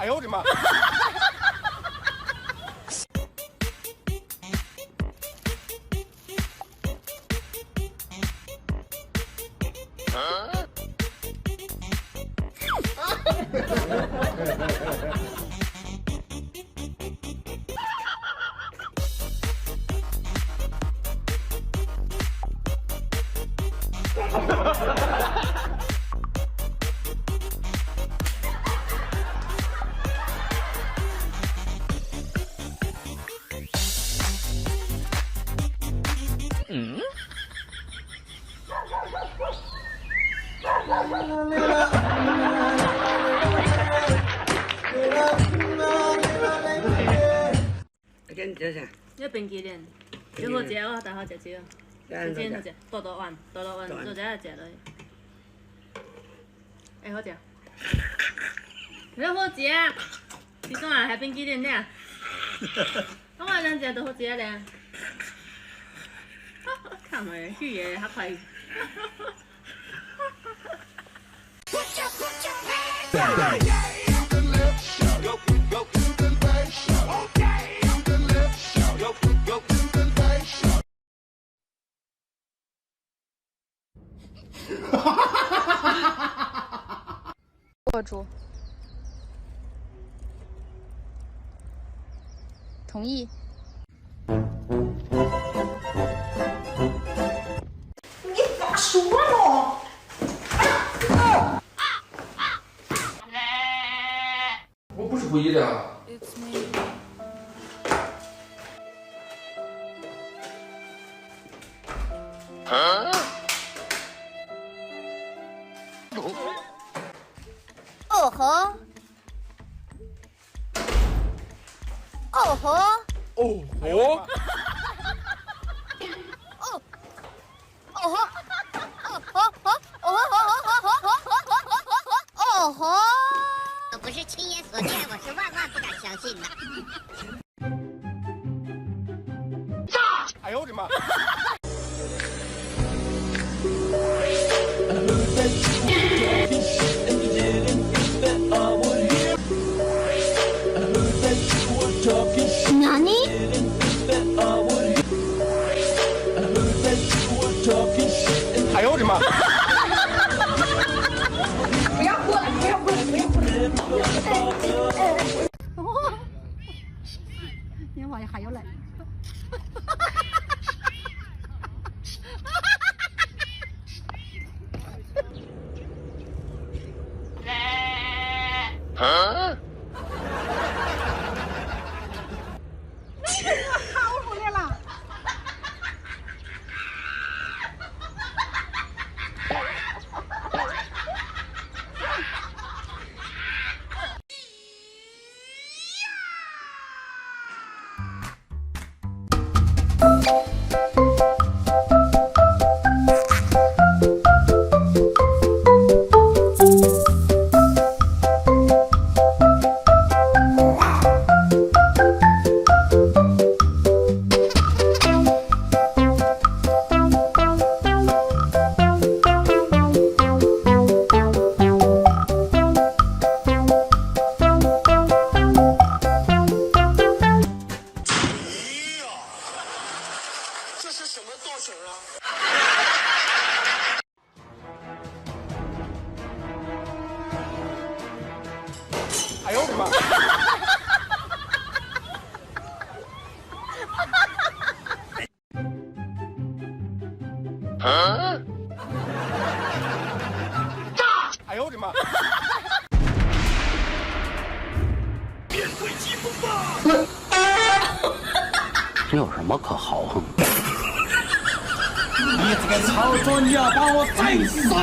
哎呦我的妈！嗯。跟这啥？这冰淇淋，就好食，我最好食这个。冰淇淋好食，大大碗，大大碗，做一下食落去。会好食。你好食啊！是怎啊？还冰淇淋呢？我话咱食都好食咧。看诶，语言较快。过主，同意。你咋说呢？我不是故意的啊。哦吼，哦吼，哦吼！哦，哦吼，哦吼，哦吼，哦吼，我不是亲眼所见，我是万万不敢相信的。哎呦我的妈！哪里？哎呦我的妈！不要过来，不要过来，不要过来！你话还要来？啊！好回来了。哎呦我的妈！啊！哎呦我的妈！面对疾风吧！这有什么可豪横的？你这个操作，你要把我宰死！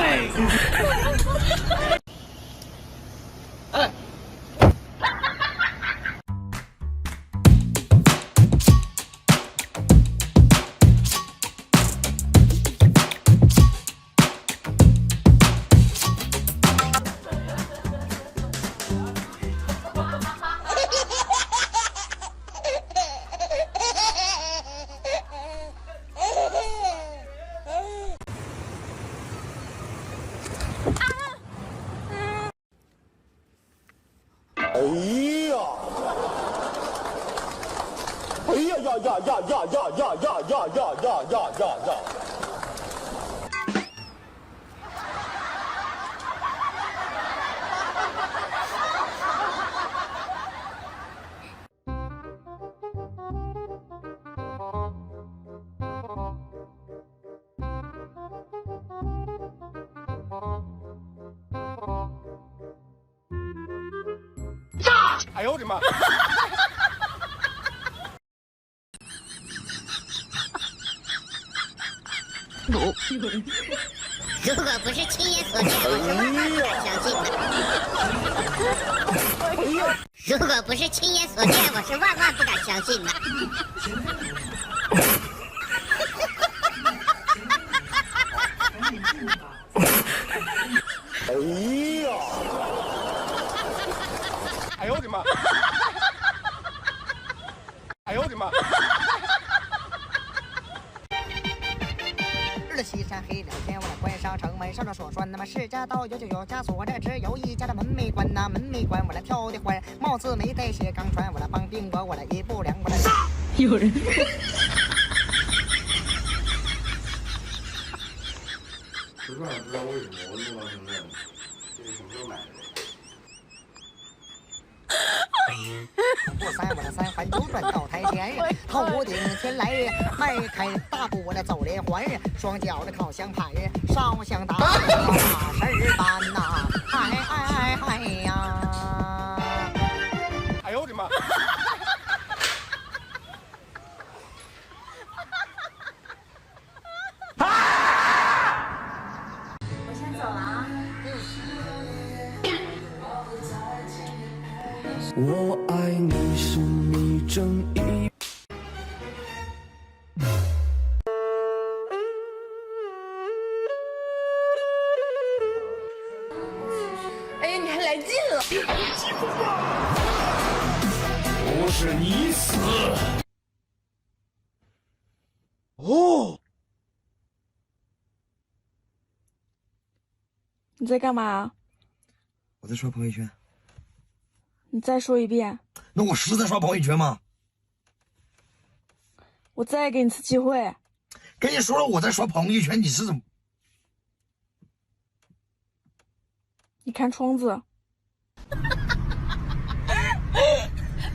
哎！哎呦我的妈！如果不是亲眼所见，我是万万不敢相信的。如果不是亲眼所见，我是万万不敢相信的。哎呀！哎呦我的妈！哎呦我的妈！日西山黑了天，我来关上城门，上头说那么是家道有就有家锁，这只有一家的门没关呐，门没关，我来挑的欢，帽子没戴鞋刚穿，我来帮兵我来一步两步来。有人。实在不知道为什么我弄到现在，这个什么时候买的？过山我来三环九转到台前，头顶天来迈开大步我来走连环，双脚的烤香盘，烧香打事儿办呐，哎呀！哎呦我的妈！我先走了啊。我爱你是你正义。哎呀，你还来劲了！变回疾风吧！不是你死。哦，你在干嘛？我在刷朋友圈。你再说一遍。那我是在刷朋友圈吗？我再给你次机会。跟你说了我在刷朋友圈，你是怎么？你看窗子。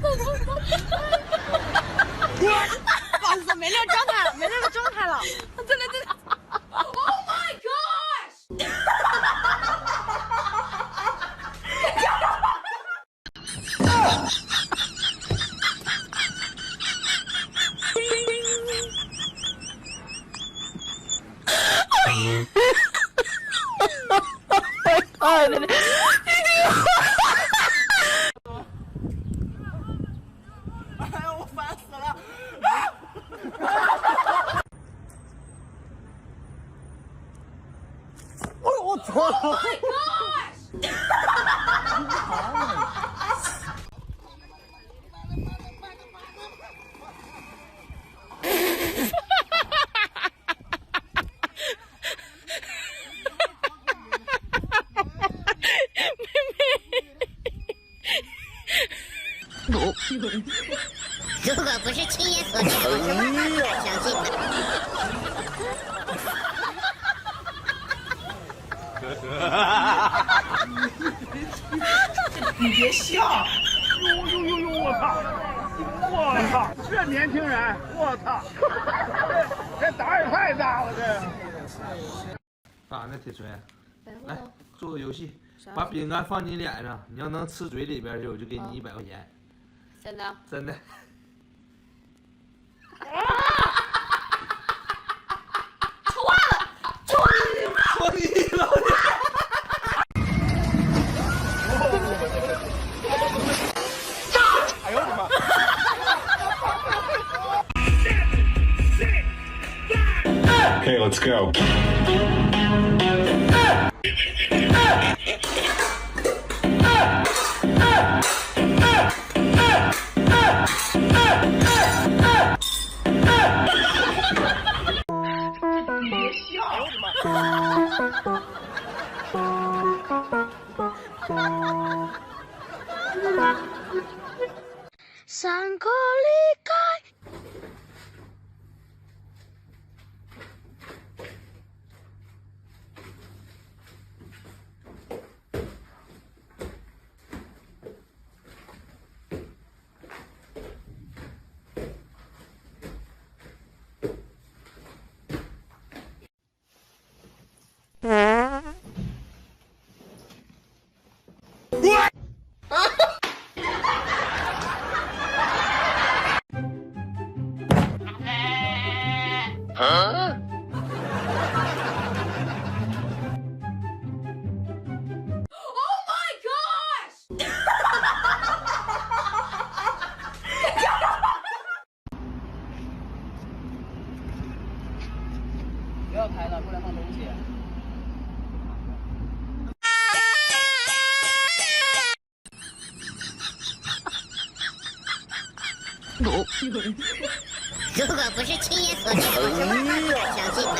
不好意思，没那个状态了，没那个状态了。真的。Oh my gosh！ 哎呦我烦死了！我操！ Oh my gosh！ 如果不是亲眼所见，我是万万不敢相信的。你别笑！呦！我操！这年轻人，我操！这胆儿也太大了，这。咋呢，铁锤？来做个游戏，把饼干放你脸上，你要能吃嘴里边去，我就给你100块钱。真的？真的。错你了！哎呦我的妈！ Okay, let's go. Sangkolikai. 3个离开。不要拍了，过来放东西。如果不是亲眼所见，我是万万不敢相信的。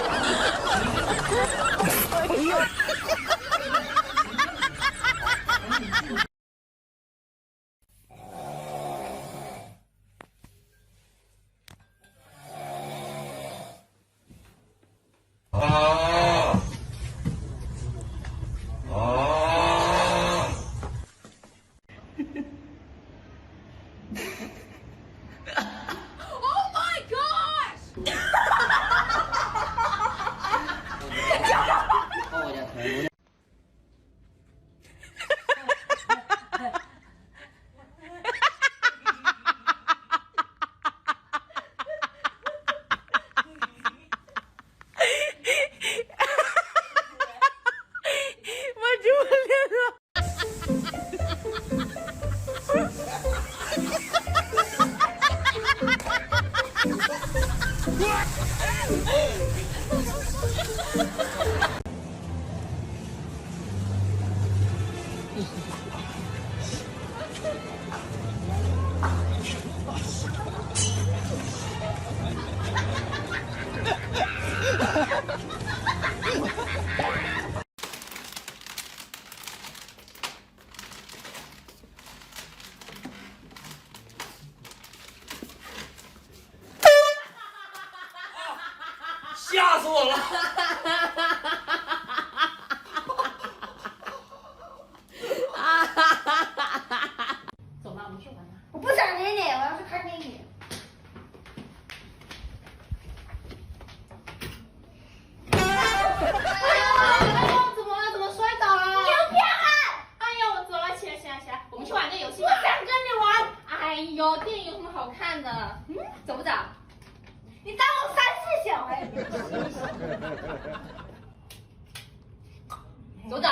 吓死我了！走吧，我们去玩吧。我不想理你，我要去看电影。哎呦，怎么了？怎么摔倒了？你有骗人！哎呦，走了，起来，起来，起来，我们去玩个游戏吧。不想跟你玩。哎呦，电影有什么好看的？走不走？你当我3、4小孩？走不走？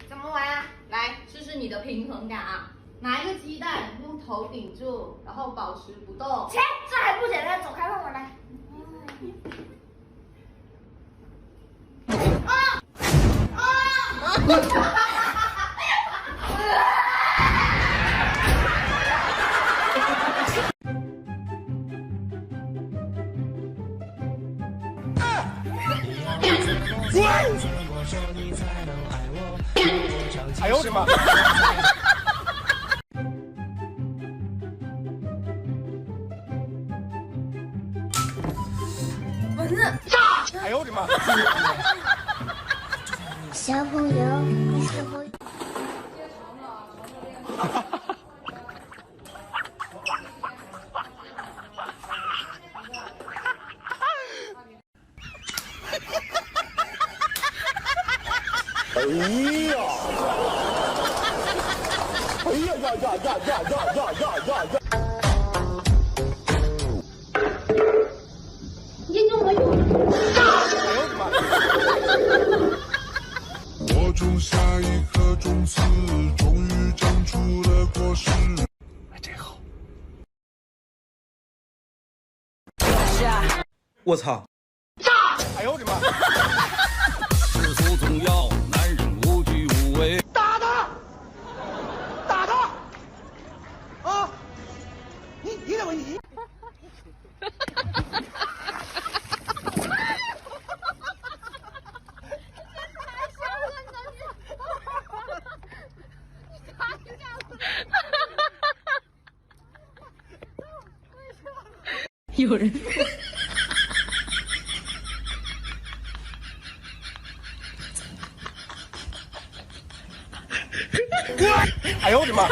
怎么玩啊？来，试试你的平衡感啊！拿一个鸡蛋，用头顶住，然后保持不动。切，这还不简单，走开，让我来。哎呦我的妈！蚊子！哎呦我的妈！小朋友，你是否？哎呀！哎呀呀呀呀呀呀呀呀呀！你弄我有。哎呦我的妈！我种下一颗种子，终于长出了果实。哎，这好。我操！哎呦我的妈！世俗总要男人无惧无畏。打他！打他！啊！你怎么你？有人。哎呦我的妈！